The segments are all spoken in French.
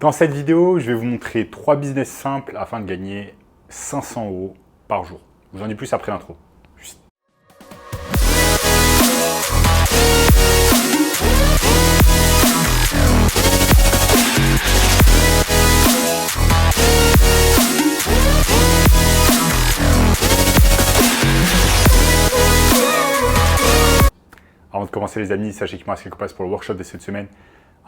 Dans cette vidéo, je vais vous montrer 3 business simples afin de gagner 500 € par jour. Je vous en dis plus après l'intro. Avant de commencer les amis, sachez qu'il me reste quelques places pour le workshop de cette semaine.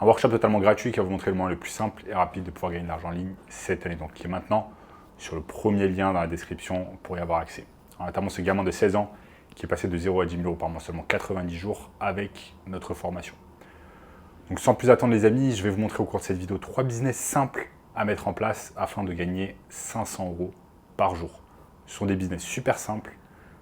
Un workshop totalement gratuit qui va vous montrer le moyen le plus simple et rapide de pouvoir gagner de l'argent en ligne cette année. Donc qui est maintenant sur le premier lien dans la description pour y avoir accès. Alors, notamment ce gamin de 16 ans qui est passé de 0 à 10 000 € par mois seulement 90 jours avec notre formation. Donc sans plus attendre les amis, je vais vous montrer au cours de cette vidéo 3 business simples à mettre en place afin de gagner 500 € par jour. Ce sont des business super simples,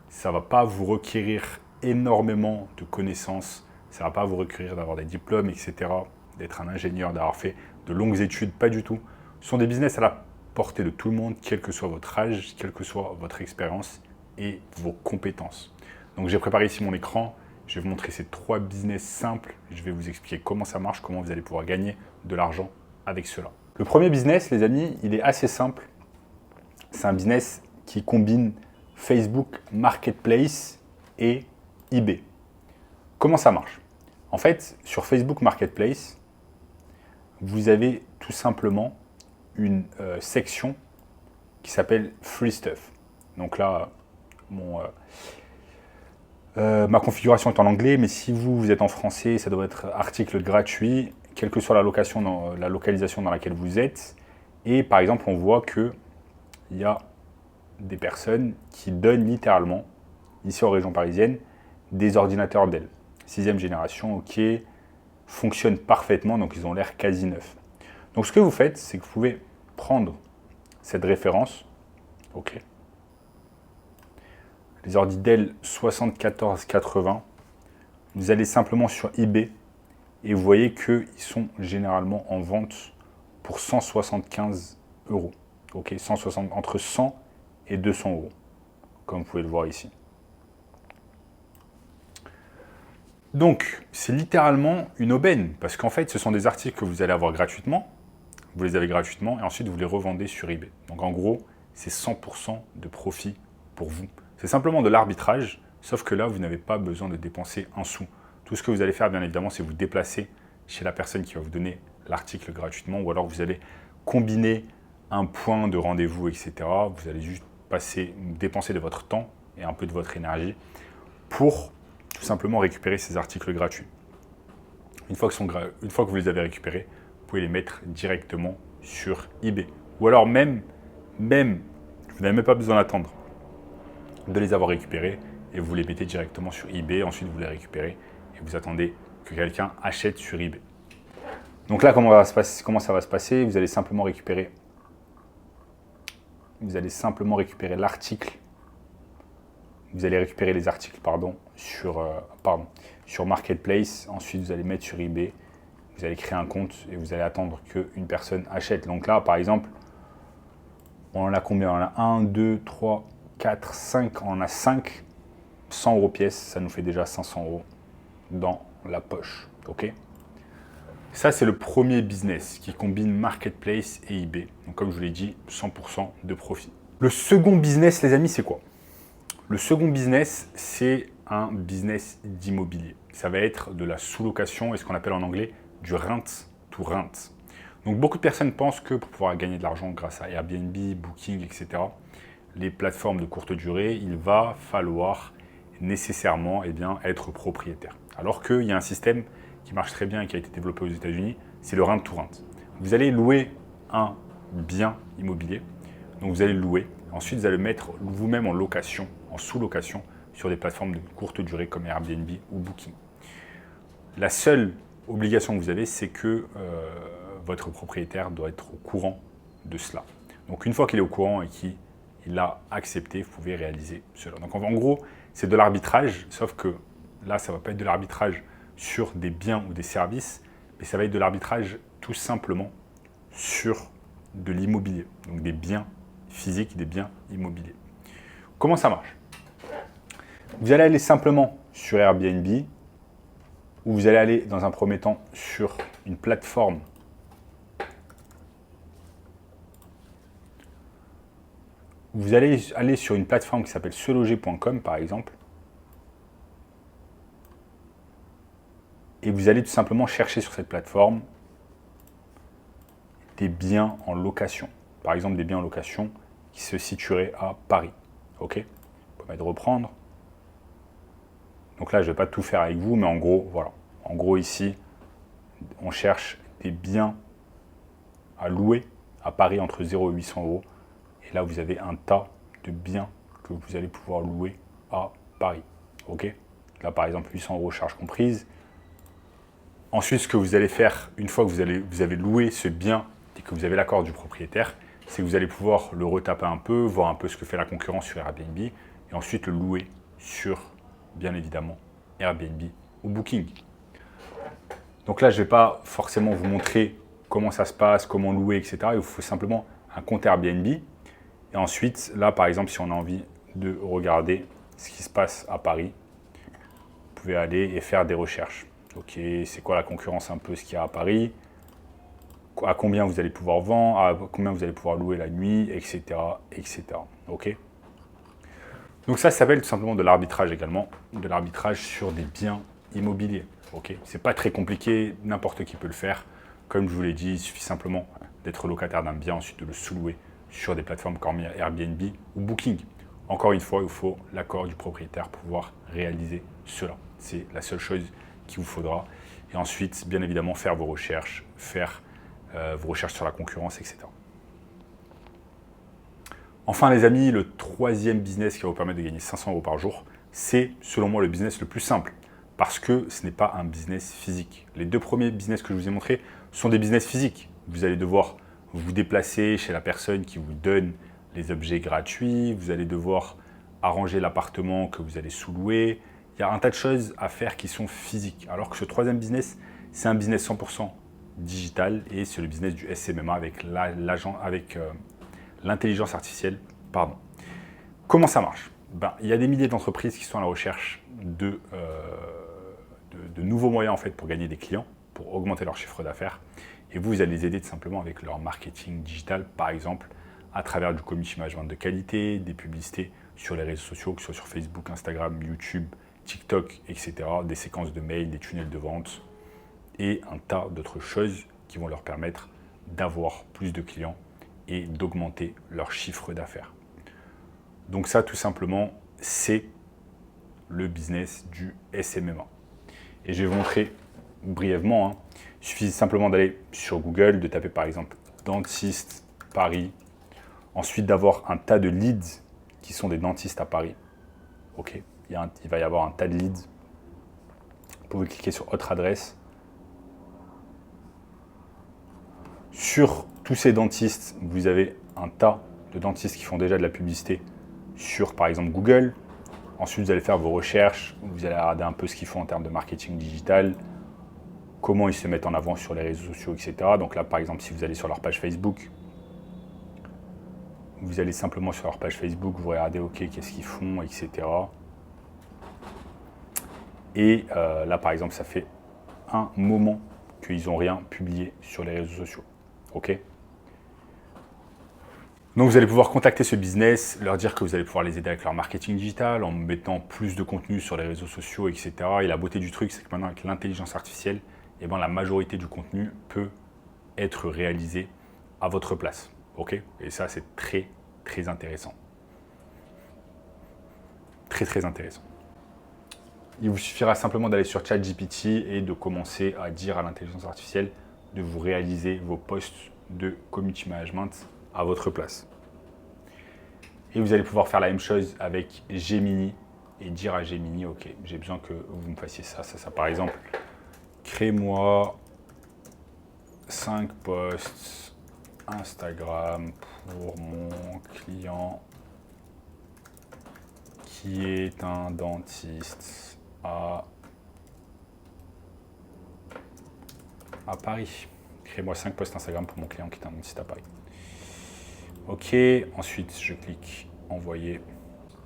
ça ne va pas vous requérir énormément de connaissances, ça ne va pas vous requérir d'avoir des diplômes, etc., d'être un ingénieur, d'avoir fait de longues études, pas du tout. Ce sont des business à la portée de tout le monde, quel que soit votre âge, quelle que soit votre expérience et vos compétences. Donc j'ai préparé ici mon écran, je vais vous montrer ces 3 business simples, je vais vous expliquer comment ça marche, comment vous allez pouvoir gagner de l'argent avec cela. Le premier business, les amis, il est assez simple. C'est un business qui combine Facebook Marketplace et eBay. Comment ça marche? En fait, sur Facebook Marketplace, vous avez tout simplement une section qui s'appelle Free Stuff. Donc là, ma configuration est en anglais, mais si vous êtes en français, ça doit être article gratuit, quelle que soit la localisation dans laquelle vous êtes. Et par exemple, on voit qu'il y a des personnes qui donnent littéralement, ici en région parisienne, des ordinateurs Dell. 6e génération, ok, fonctionnent parfaitement, donc ils ont l'air quasi neufs. Donc ce que vous faites, c'est que vous pouvez prendre cette référence, ok, les ordi Dell 7480, vous allez simplement sur eBay et vous voyez qu'ils sont généralement en vente pour 175 €. Ok, entre 100 et 200 €, comme vous pouvez le voir ici. Donc, c'est littéralement une aubaine, parce qu'en fait, ce sont des articles que vous allez avoir gratuitement, vous les avez gratuitement, et ensuite vous les revendez sur eBay. Donc en gros, c'est 100% de profit pour vous. C'est simplement de l'arbitrage, sauf que là, vous n'avez pas besoin de dépenser un sou. Tout ce que vous allez faire, bien évidemment, c'est vous déplacer chez la personne qui va vous donner l'article gratuitement, ou alors vous allez combiner un point de rendez-vous, etc. Vous allez juste dépenser de votre temps et un peu de votre énergie pour tout simplement récupérer ces articles gratuits. Une fois que vous les avez récupérés, vous pouvez les mettre directement sur eBay. Ou alors même, vous n'avez même pas besoin d'attendre de les avoir récupérés et vous les mettez directement sur eBay. Ensuite, vous les récupérez et vous attendez que quelqu'un achète sur eBay. Donc là, comment ça va se passer? Vous allez simplement récupérer l'article. Vous allez récupérer les articles sur Marketplace. Ensuite, vous allez mettre sur eBay. Vous allez créer un compte et vous allez attendre qu'une personne achète. Donc là, par exemple, on en a combien? On en a 1, 2, 3, 4, 5. On en a 5. 100 € pièce. Ça nous fait déjà 500 € dans la poche. Ok? Ça, c'est le premier business qui combine Marketplace et eBay. Donc, comme je vous l'ai dit, 100% de profit. Le second business, les amis, c'est quoi? Le second business, c'est un business d'immobilier. Ça va être de la sous-location et ce qu'on appelle en anglais du rent to rent. Donc beaucoup de personnes pensent que pour pouvoir gagner de l'argent grâce à Airbnb, Booking, etc., les plateformes de courte durée, il va falloir nécessairement être propriétaire. Alors qu'il y a un système qui marche très bien et qui a été développé aux États-Unis, c'est le rent to rent. Vous allez louer un bien immobilier, donc vous allez le louer. Ensuite, vous allez le mettre vous-même en location, en sous-location, sur des plateformes de courte durée comme Airbnb ou Booking. La seule obligation que vous avez, c'est que votre propriétaire doit être au courant de cela. Donc une fois qu'il est au courant et qu'il a accepté, vous pouvez réaliser cela. Donc en gros, c'est de l'arbitrage, sauf que là, ça ne va pas être de l'arbitrage sur des biens ou des services, mais ça va être de l'arbitrage tout simplement sur de l'immobilier, donc des biens physiques, des biens immobiliers. Comment ça marche? Vous allez aller simplement sur Airbnb ou vous allez aller dans un premier temps sur une plateforme Vous allez aller sur une plateforme qui s'appelle seloger.com par exemple. Et vous allez tout simplement chercher sur cette plateforme des biens en location. Par exemple, des biens en location qui se situeraient à Paris. OK? Vous pouvez de reprendre. Donc là, je ne vais pas tout faire avec vous, mais en gros, voilà. En gros, ici, on cherche des biens à louer à Paris entre 0 et 800 euros. Et là, vous avez un tas de biens que vous allez pouvoir louer à Paris. OK? Là, par exemple, 800 euros charges comprises. Ensuite, ce que vous allez faire, une fois que vous avez loué ce bien et que vous avez l'accord du propriétaire, c'est que vous allez pouvoir le retaper un peu, voir un peu ce que fait la concurrence sur Airbnb, et ensuite le louer sur, bien évidemment, Airbnb ou Booking. Donc là, je ne vais pas forcément vous montrer comment ça se passe, comment louer, etc. Il vous faut simplement un compte Airbnb. Et ensuite, là, par exemple, si on a envie de regarder ce qui se passe à Paris, vous pouvez aller et faire des recherches. Ok, c'est quoi la concurrence un peu, ce qu'il y a à Paris, à combien vous allez pouvoir vendre, à combien vous allez pouvoir louer la nuit, etc. etc. Ok. Donc ça s'appelle tout simplement de l'arbitrage également, de l'arbitrage sur des biens immobiliers. Ok. C'est pas très compliqué, n'importe qui peut le faire. Comme je vous l'ai dit, il suffit simplement d'être locataire d'un bien, ensuite de le sous-louer sur des plateformes comme Airbnb ou Booking. Encore une fois, il faut l'accord du propriétaire pour pouvoir réaliser cela. C'est la seule chose qu'il vous faudra. Et ensuite, bien évidemment, faire vos recherches, faire vos recherches sur la concurrence, etc. Enfin, les amis, le troisième business qui va vous permettre de gagner 500 euros par jour, c'est, selon moi, le business le plus simple. Parce que ce n'est pas un business physique. Les deux premiers business que je vous ai montrés sont des business physiques. Vous allez devoir vous déplacer chez la personne qui vous donne les objets gratuits. Vous allez devoir arranger l'appartement que vous allez sous-louer. Il y a un tas de choses à faire qui sont physiques. Alors que ce troisième business, c'est un business 100% digital et c'est le business du SMMA avec l'intelligence artificielle. Pardon. Comment ça marche? Il y a des milliers d'entreprises qui sont à la recherche de nouveaux moyens en fait, pour gagner des clients, pour augmenter leur chiffre d'affaires. Et vous allez les aider tout simplement avec leur marketing digital, par exemple, à travers du community management de qualité, des publicités sur les réseaux sociaux, que ce soit sur Facebook, Instagram, YouTube, TikTok, etc., des séquences de mails, des tunnels de vente et un tas d'autres choses qui vont leur permettre d'avoir plus de clients et d'augmenter leur chiffre d'affaires. Donc ça, tout simplement, c'est le business du SMMA. Et je vais vous montrer brièvement. Il suffit simplement d'aller sur Google, de taper par exemple dentiste Paris, ensuite d'avoir un tas de leads qui sont des dentistes à Paris. Ok, il va y avoir un tas de leads. Vous pouvez cliquer sur autre adresse. Sur tous ces dentistes, vous avez un tas de dentistes qui font déjà de la publicité sur par exemple Google. Ensuite, vous allez faire vos recherches, vous allez regarder un peu ce qu'ils font en termes de marketing digital, comment ils se mettent en avant sur les réseaux sociaux, etc. Donc là, par exemple, si vous allez sur leur page Facebook, vous allez simplement sur leur page Facebook, vous regardez, ok, qu'est-ce qu'ils font, etc. Et là, par exemple, ça fait un moment qu'ils n'ont rien publié sur les réseaux sociaux. Ok. Donc vous allez pouvoir contacter ce business, leur dire que vous allez pouvoir les aider avec leur marketing digital, en mettant plus de contenu sur les réseaux sociaux, etc. Et la beauté du truc, c'est que maintenant avec l'intelligence artificielle, eh ben, la majorité du contenu peut être réalisé à votre place. Ok. Et ça, c'est très, très intéressant. Très, très intéressant. Il vous suffira simplement d'aller sur ChatGPT et de commencer à dire à l'intelligence artificielle de vous réaliser vos postes de community management à votre place. Et vous allez pouvoir faire la même chose avec Gemini et dire à Gemini, ok, j'ai besoin que vous me fassiez ça, ça, ça. Par exemple, crée-moi 5 posts Instagram pour mon client qui est un dentiste à Paris. Crée-moi 5 posts Instagram pour mon client qui est un dentiste à Paris. Ok, ensuite je clique envoyer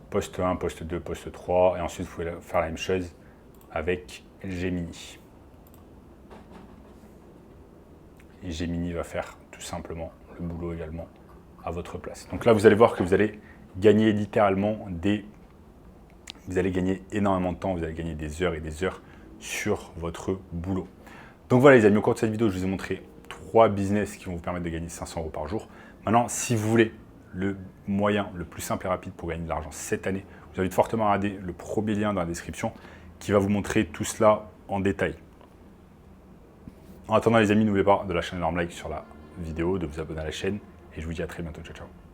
post 1, post 2, post 3 et ensuite vous pouvez faire la même chose avec Gemini. Gemini va faire tout simplement le boulot également à votre place. Donc là, vous allez voir que vous allez gagner littéralement vous allez gagner énormément de temps, vous allez gagner des heures et des heures sur votre boulot. Donc voilà les amis, au cours de cette vidéo, je vous ai montré 3 business qui vont vous permettre de gagner 500 € par jour. Maintenant, si vous voulez le moyen le plus simple et rapide pour gagner de l'argent cette année, je vous invite fortement à regarder le premier lien dans la description qui va vous montrer tout cela en détail. En attendant les amis, n'oubliez pas de lâcher un énorme like sur la vidéo, de vous abonner à la chaîne et je vous dis à très bientôt. Ciao, ciao.